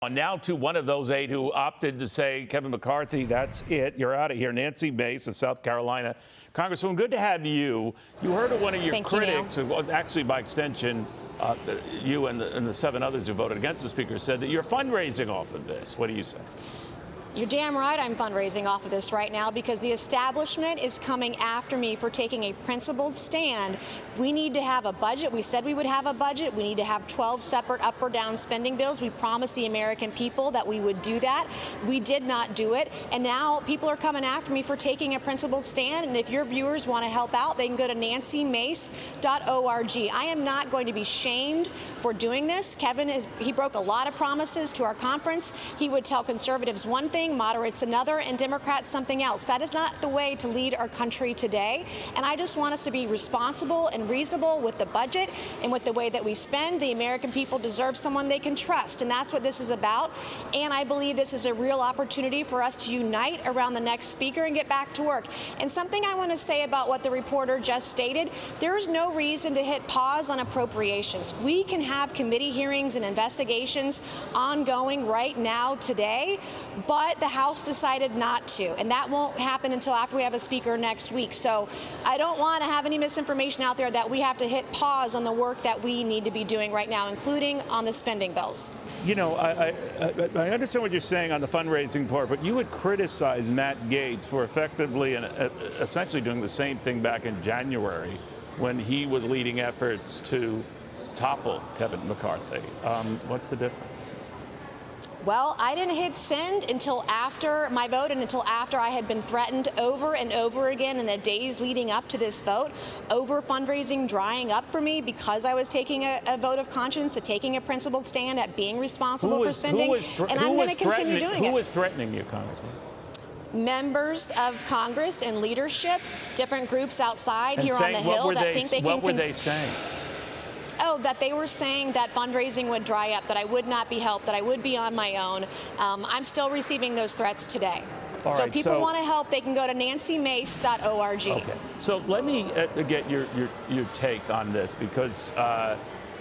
Now to one of those 8 who opted to say, Kevin McCarthy, that's it. You're out of here. Nancy Mace of South Carolina. Congresswoman, good to have you. You heard of one of your critics, it was actually by extension, you and the 7 others who voted against the speaker, said that you're fundraising off of this. What do you say? You're damn right I'm fundraising off of this right now because the establishment is coming after me for taking a principled stand. We need to have a budget. We said we would have a budget. We need to have 12 separate up or down spending bills. We promised the American people that we would do that. We did not do it. And now people are coming after me for taking a principled stand. And if your viewers want to help out, they can go to nancymace.org. I am not going to be shamed for doing this. Kevin, he broke a lot of promises to our conference. He would tell conservatives one thing, moderates another, and Democrats something else. That is not the way to lead our country today. And I just want us to be responsible and reasonable with the budget and with the way that we spend. The American people deserve someone they can trust, and that's what this is about. And I believe this is a real opportunity for us to unite around the next speaker and get back to work. And something I want to say about what the reporter just stated, there is no reason to hit pause on appropriations. We can have committee hearings and investigations ongoing right now today, but the House decided not to, and that won't happen until after we have a speaker next week. So I don't want to have any misinformation out there that we have to hit pause on the work that we need to be doing right now, including on the spending bills. You know, I understand what you're saying on the fundraising part, but you would criticize Matt Gaetz for effectively and essentially doing the same thing back in January when he was leading efforts to topple Kevin McCarthy. What's the difference? Well, I didn't hit send until after my vote and until after I had been threatened over and over again in the days leading up to this vote over fundraising drying up for me because I was taking a vote of conscience, taking a principled stand at being responsible for spending, and I'm going to continue doing it. Who was threatening you, Congressman? Members of Congress and leadership, different groups outside here on the Hill that think they can... What were they saying? Oh, that they were saying that fundraising would dry up, that I would not be helped, that I would be on my own. I'm still receiving those threats today. So if people want to help, they can go to nancymace.org. Okay. So let me get your take on this, because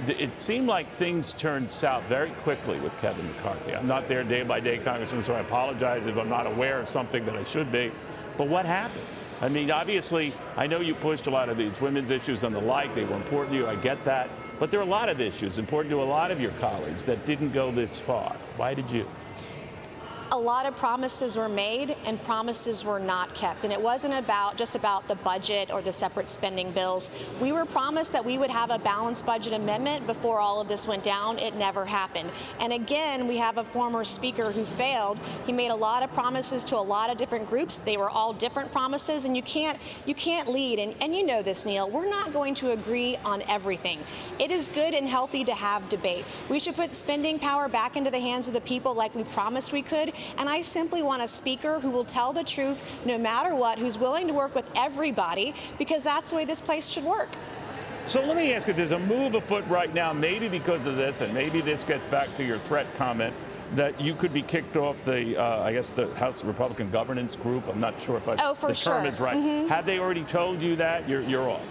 it seemed like things turned south very quickly with Kevin McCarthy. I'm not there day by day, Congressman, so I apologize if I'm not aware of something that I should be. But what happened? I mean, obviously, I know you pushed a lot of these women's issues and the like. They were important to you. I get that. But there are a lot of issues important to a lot of your colleagues that didn't go this far. Why did you? A lot of promises were made and promises were not kept. And it wasn't just about the budget or the separate spending bills. We were promised that we would have a balanced budget amendment before all of this went down. It never happened. And again, we have a former speaker who failed. He made a lot of promises to a lot of different groups. They were all different promises, and you can't lead. And you know this, Neil. We're not going to agree on everything. It is good and healthy to have debate. We should put spending power back into the hands of the people like we promised we could. And I simply want a speaker who will tell the truth no matter what, who's willing to work with everybody, because that's the way this place should work. So let me ask you, there's a move afoot right now, maybe because of this, and maybe this gets back to your threat comment, that you could be kicked off the, I guess, the House Republican Governance Group. I'm not sure if the term is right. Have they already told you that? You're off.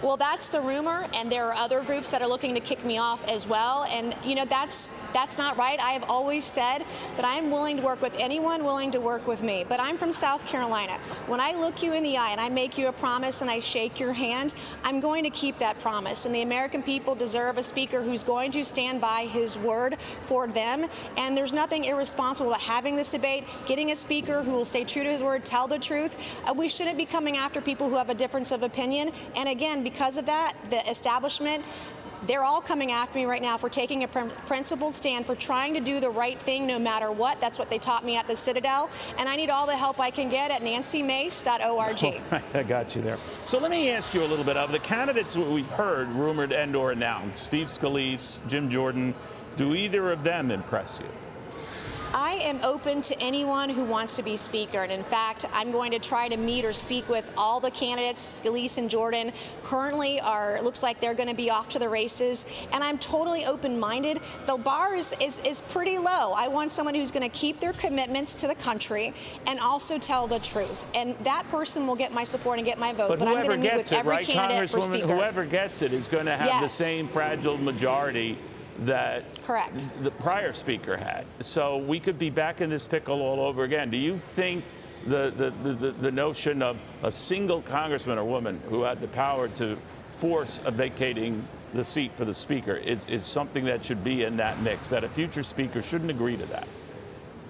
Well, that's the rumor, and there are other groups that are looking to kick me off as well. And, you know, that's not right. I have always said that I am willing to work with anyone willing to work with me. But I'm from South Carolina. When I look you in the eye and I make you a promise and I shake your hand, I'm going to keep that promise. And the American people deserve a speaker who's going to stand by his word for them. And there's nothing irresponsible about having this debate, getting a speaker who will stay true to his word, tell the truth. We shouldn't be coming after people who have a difference of opinion. And again, because of that, the establishment, they're all coming after me right now for taking a principled stand, for trying to do the right thing no matter what. That's what they taught me at the Citadel. And I need all the help I can get at nancymace.org. Right, I got you there. So let me ask you a little bit of the candidates we've heard rumored and/or announced. Steve Scalise, Jim Jordan. Do either of them impress you? I am open to anyone who wants to be speaker, and in fact, I'm going to try to meet or speak with all the candidates. Scalise and Jordan currently looks like they're going to be off to the races, and I'm totally open-minded. The bar is pretty low. I want someone who's going to keep their commitments to the country and also tell the truth, and that person will get my support and get my vote. But I'm going to meet with every candidate for speaker. Whoever gets it is going to have the same fragile majority that Correct. the prior speaker had. So we could be back in this pickle all over again. Do you think the notion of a single congressman or woman who had the power to force a vacating the seat for the speaker is something that should be in that mix, that a future speaker shouldn't agree to that?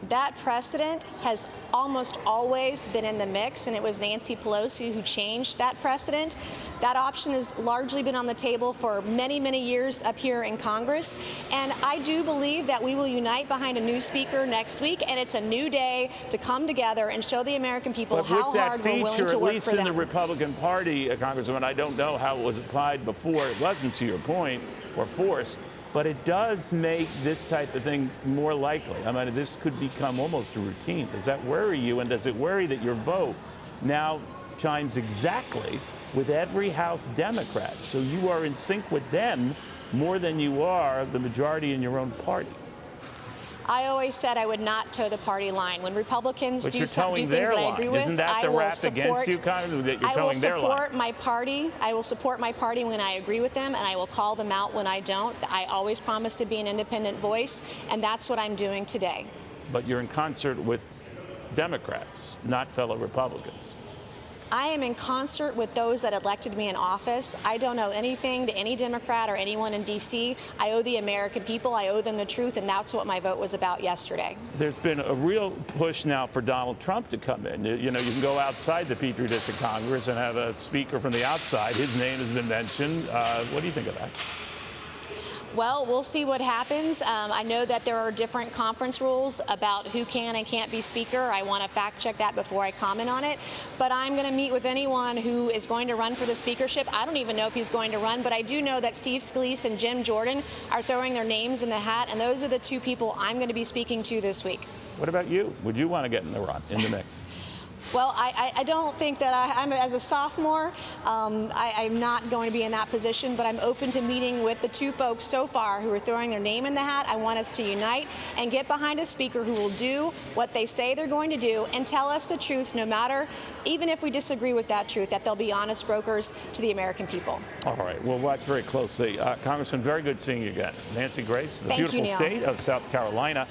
That precedent has almost always been in the mix, and it was Nancy Pelosi who changed that precedent. That option has largely been on the table for many, many years up here in Congress, and I do believe that we will unite behind a new speaker next week, and it's a new day to come together and show the American people how hard we're willing to work for them. At least in the Republican Party, Congresswoman, I don't know how it was applied before. It wasn't, to your point, or forced. But it does make this type of thing more likely. I mean, this could become almost a routine. Does that worry you? And does it worry that your vote now chimes exactly with every House Democrat? So you are in sync with them more than you are the majority in your own party. I always said I would not toe the party line. When Republicans do things that I agree with, Isn't that the rap against you, Congressman, that you're towing their line? I will support my party. I will support my party when I agree with them, and I will call them out when I don't. I always promise to be an independent voice, and that's what I'm doing today. But you're in concert with Democrats, not fellow Republicans. I am in concert with those that elected me in office. I don't owe anything to any Democrat or anyone in D.C. I owe the American people. I owe them the truth, and that's what my vote was about yesterday. There's been a real push now for Donald Trump to come in. You know, you can go outside the Petri dish of Congress and have a speaker from the outside. His name has been mentioned. What do you think of that? Well, we'll see what happens. I know that there are different conference rules about who can and can't be speaker. I want to fact check that before I comment on it. But I'm going to meet with anyone who is going to run for the speakership. I don't even know if he's going to run, but I do know that Steve Scalise and Jim Jordan are throwing their names in the hat, and those are the two people I'm going to be speaking to this week. What about you? Would you want to get in the mix? Well, I don't think that I'm as a sophomore, I'm not going to be in that position, but I'm open to meeting with the two folks so far who are throwing their name in the hat. I want us to unite and get behind a speaker who will do what they say they're going to do and tell us the truth, no matter, even if we disagree with that truth, that they'll be honest brokers to the American people. All right, we'll watch very closely. Congressman, very good seeing you again. Nancy Grace, the beautiful state of South Carolina.